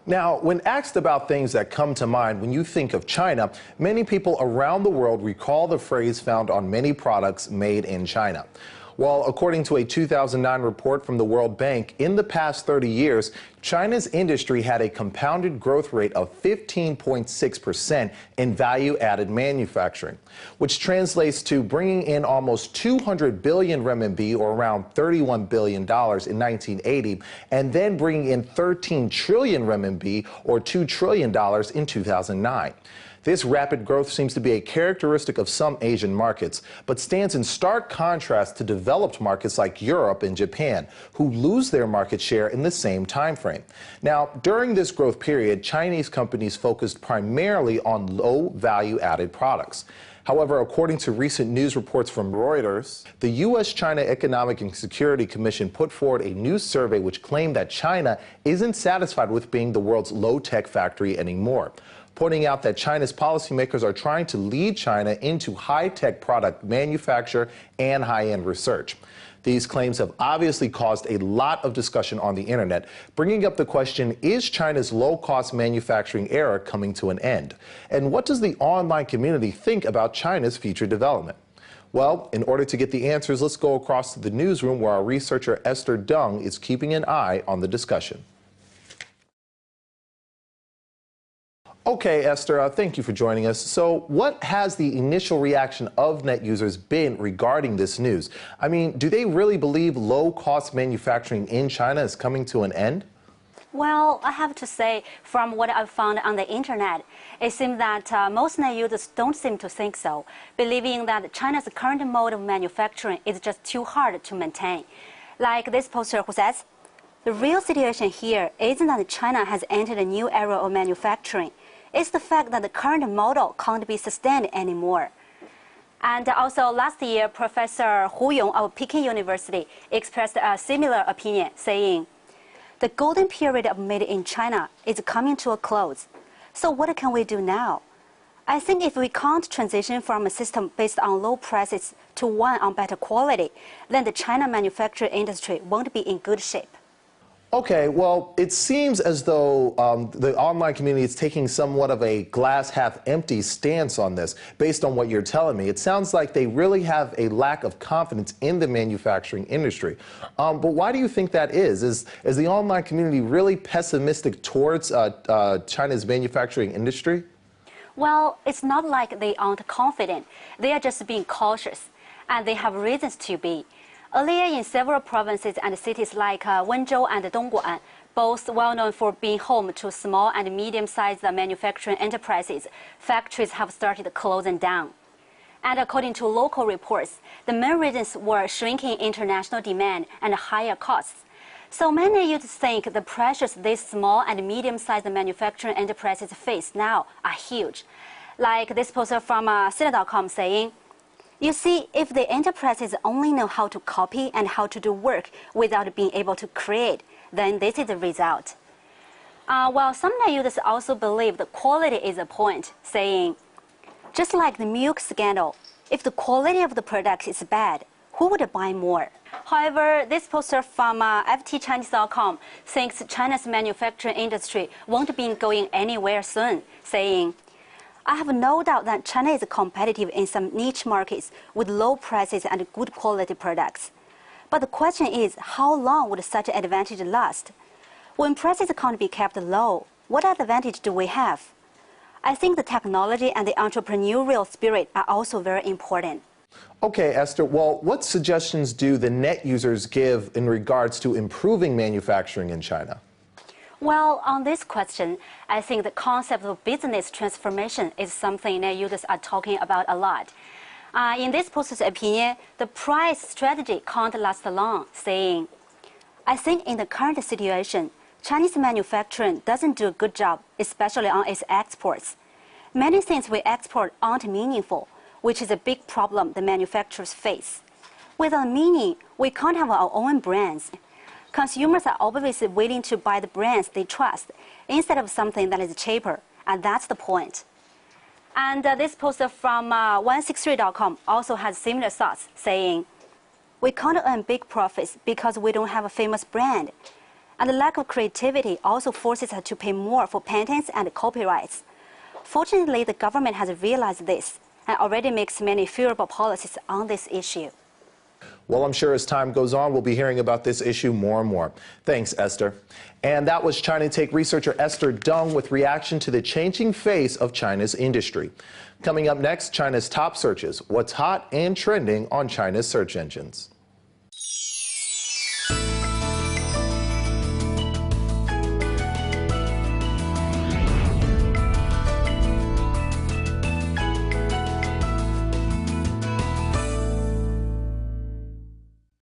Now, when asked about things that come to mind when you think of China, many people around the world recall the phrase found on many products made in China. Well, according to a 2009 report from the World Bank, in the past 30 years, China's industry had a compounded growth rate of 15.6% in value-added manufacturing, which translates to bringing in almost 200 billion renminbi, or around $31 billion in 1980, and then bringing in 13 trillion renminbi, or $2 trillion in 2009. This rapid growth seems to be a characteristic of some Asian markets, but stands in stark contrast to developed markets like Europe and Japan, who lose their market share in the same time frame. Now, during this growth period, Chinese companies focused primarily on low value-added products. However, according to recent news reports from Reuters, the U.S.-China Economic and Security Commission put forward a new survey which claimed that China isn't satisfied with being the world's low-tech factory anymore, pointing out that China's policymakers are trying to lead China into high-tech product manufacture and high-end research. These claims have obviously caused a lot of discussion on the internet, bringing up the question, is China's low-cost manufacturing era coming to an end? And what does the online community think about China's future development? Well, in order to get the answers, let's go across to the newsroom where our researcher Esther Dung is keeping an eye on the discussion. Okay, Esther, thank you for joining us. So what has the initial reaction of net users been regarding this news? I mean, do they really believe low-cost manufacturing in China is coming to an end? Well, I have to say, from what I've found on the internet, it seems that most net users don't seem to think so, believing that China's current mode of manufacturing is just too hard to maintain. Like this poster who says, the real situation here isn't that China has entered a new era of manufacturing. It's the fact that the current model can't be sustained anymore. And also last year, Professor Hu Yong of Peking University expressed a similar opinion, saying, the golden period of made in China is coming to a close. So what can we do now? I think if we can't transition from a system based on low prices to one on better quality, then the China manufacturing industry won't be in good shape. Okay, well, it seems as though the online community is taking somewhat of a glass half empty stance on this. Based on what you're telling me, it sounds like they really have a lack of confidence in the manufacturing industry. But why do you think that is? Is the online community really pessimistic towards China's manufacturing industry? Well, it's not like they aren't confident. They are just being cautious, and they have reasons to be. Earlier, in several provinces and cities like Wenzhou and Dongguan, both well known for being home to small and medium-sized manufacturing enterprises, factories have started closing down. And according to local reports, the main reasons were shrinking international demand and higher costs. So many users think the pressures these small and medium-sized manufacturing enterprises face now are huge. Like this poster from Sina.com saying, you see, if the enterprises only know how to copy and how to do work without being able to create, then this is the result. While some users also believe the quality is a point, saying, just like the milk scandal, if the quality of the product is bad, who would buy more? However, this poster from ftchinese.com thinks China's manufacturing industry won't be going anywhere soon, saying, I have no doubt that China is competitive in some niche markets with low prices and good quality products. But the question is, how long would such an advantage last? When prices can't be kept low, what advantage do we have? I think the technology and the entrepreneurial spirit are also very important. Okay, Esther, well, what suggestions do the net users give in regards to improving manufacturing in China? Well, on this question, I think the concept of business transformation is something that users are talking about a lot. In this poster's opinion, the price strategy can't last long, saying, I think in the current situation, Chinese manufacturing doesn't do a good job, especially on its exports. Many things we export aren't meaningful, which is a big problem the manufacturers face. Without meaning, we can't have our own brands. Consumers are always willing to buy the brands they trust instead of something that is cheaper, and that's the point. And this poster from 163.com also has similar thoughts, saying, we can't earn big profits because we don't have a famous brand. And the lack of creativity also forces her to pay more for patents and copyrights. Fortunately, the government has realized this and already makes many favorable policies on this issue. Well, I'm sure as time goes on, we'll be hearing about this issue more and more. Thanks, Esther. And that was China Take researcher Esther Deng with reaction to the changing face of China's industry. Coming up next, China's top searches, what's hot and trending on China's search engines.